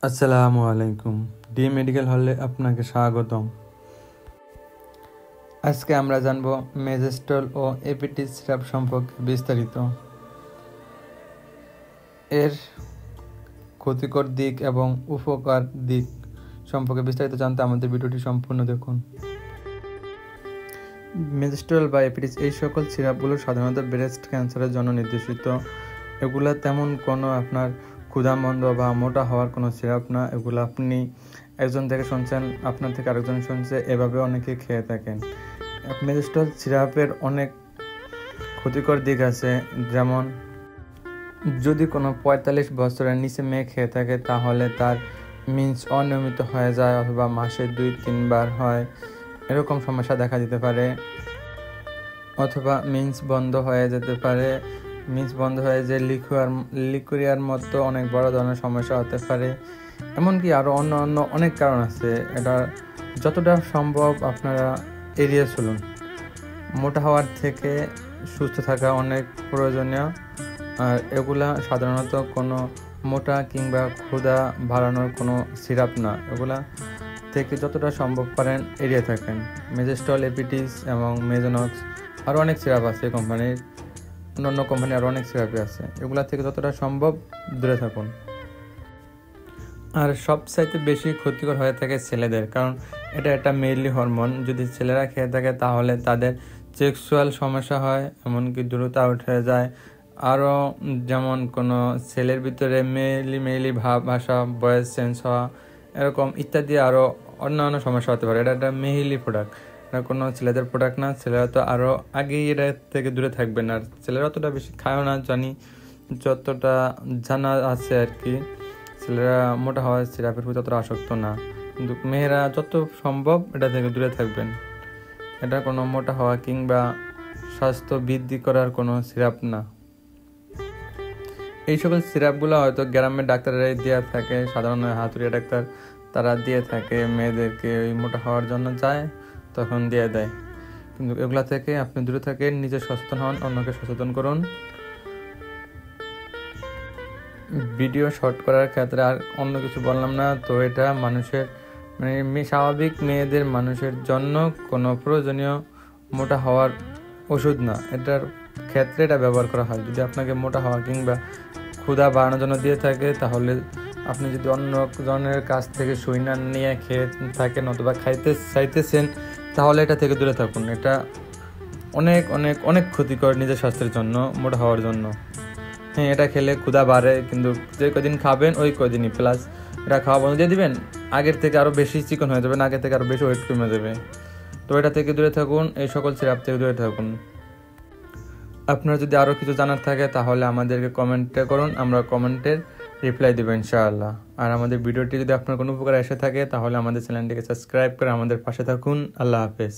আসসালামু আলাইকুম। D medical হলে আপনাকে স্বাগতম। আজকে আমরা জানব মেজেস্টল ও এপিটিস সিরাপ সম্পর্কে বিস্তারিত। এর ক্ষতিকর দিক এবং উপকার দিক সম্পর্কে বিস্তারিত জানতে আমাদের ভিডিওটি সম্পূর্ণ দেখুন। মেজেস্টল বা এপিটিস এই সকল সিরাপগুলো সাধারণত ব্রেস্ট ক্যান্সারের জন্য নির্দেশিত। এগুলা তেমন কোনো আপনার ক্ষুধামন্দ বা মোটা হওয়ার কোনো সিরাপ না। এগুলো আপনি একজন থেকে শুনছেন, আপনার থেকে আরেকজন শুনছে, এভাবে অনেকে খেয়ে থাকেন। মেজেস্টল সিরাপের অনেক ক্ষতিকর দিক আছে, যেমন যদি কোনো 45 বছরের নিচে মেয়ে খেয়ে থাকে তাহলে তার মিন্স অনিয়মিত হয়ে যায় অথবা মাসে 2-3 বার হয়, এরকম সমস্যা দেখা দিতে পারে। অথবা মিন্স বন্ধ হয়ে যেতে পারে, মিন্স বন্ধ হয়ে যে লিকুরিয়ার মতো অনেক বড় ধরনের সমস্যা হতে পারে। এমনকি আরও অন্য অনেক কারণ আছে। এটা যতটা সম্ভব আপনারা এড়িয়ে চলুন। মোটা হওয়ার থেকে সুস্থ থাকা অনেক প্রয়োজনীয়। আর এগুলা সাধারণত কোনো মোটা কিংবা ক্ষুধা বাড়ানোর কোনো সিরাপ না। এগুলা থেকে যতটা সম্ভব পারেন এড়িয়ে থাকেন। মেজেস্টল, এপিটিস এবং মেজোনক্স আরও অনেক সিরাপ আছে কোম্পানির, অন্য কোম্পানির আরও অনেক সিরাপই আছে। এগুলা থেকে যতটা সম্ভব দূরে থাকুন। আর সবচাইতে বেশি ক্ষতিকর হয়ে থাকে ছেলেদের, কারণ এটা একটা মেইলি হরমোন। যদি ছেলেরা খেয়ে থাকে তাহলে তাদের সেক্সুয়াল সমস্যা হয়, এমনকি দ্রুত আউট হয়ে যায়। আরও যেমন কোনো ছেলের ভিতরে মেইলি ভাব আসা, বয়েস চেঞ্জ হওয়া, এরকম ইত্যাদি আরও অন্যান্য সমস্যা হতে পারে। এটা একটা মেইলি প্রোডাক্ট, এটা কোনো ছেলেদের প্রোডাক্ট না। ছেলেরা তো আরও আগেই এটা থেকে দূরে থাকবেন। আর ছেলেরা অতটা বেশি খায়ও না, জানি যতটা জানা আছে আর কি। ছেলেরা মোটা হওয়ার সিরাপের প্রতি ততটা আসক্ত না, কিন্তু মেয়েরা যত সম্ভব এটা থেকে দূরে থাকবেন। এটা কোনো মোটা হওয়া কিংবা স্বাস্থ্য বৃদ্ধি করার কোনো সিরাপ না। এই সকল সিরাপগুলো হয়তো গ্রামের ডাক্তাররাই দিয়ে থাকে, সাধারণ হাতুড়িয়া ডাক্তার, তারা দিয়ে থাকে মেয়েদেরকে ওই মোটা হওয়ার জন্য যায়, তখন দিয়ে দেয়। কিন্তু এগুলা থেকে আপনি দূরে থাকেন, নিজে সচেতন হন, অন্যকে সচেতন করুন। ভিডিও শর্ট করার ক্ষেত্রে আর অন্য কিছু বললাম না। তো এটা মানুষের স্বাভাবিক মেয়েদের মানুষের জন্য কোনো প্রয়োজনীয় মোটা হওয়ার ওষুধ না। এটার ক্ষেত্রে এটা ব্যবহার করা হয় যদি আপনাকে মোটা হওয়া কিংবা ক্ষুধা বাড়ানোর জন্য দিয়ে থাকে। তাহলে আপনি যদি অন্য জনের কাছ থেকে সইনা নিয়ে খেয়ে থাকেন অথবা খাইতে চাইতেছেন, তাহলে এটা থেকে দূরে থাকুন। এটা অনেক অনেক অনেক ক্ষতিকর নিজের স্বাস্থ্যের জন্য, মোটা হওয়ার জন্য। হ্যাঁ, এটা খেলে ক্ষুধা বাড়ে, কিন্তু যে কদিন খাবেন ওই কদিনই, প্লাস এটা খাওয়া বন্ধ দিয়ে দিবেন, আগের থেকে আরও বেশি চিকন হয়ে যাবেন, আগের থেকে আরও বেশি ওয়েট কমে যাবে। তো এটা থেকে দূরে থাকুন, এই সকল সিরাপ থেকে দূরে থাকুন। আপনার যদি আরও কিছু জানার থাকে তাহলে আমাদেরকে কমেন্টে করুন, আমরা কমেন্টের রিপ্লাই দেবো ইনশাআল্লাহ। আর আমাদের ভিডিওটি যদি আপনার কোনো উপকার এসে থাকে তাহলে আমাদের চ্যানেলটিকে সাবস্ক্রাইব করে আমাদের পাশে থাকুন। আল্লাহ হাফেজ।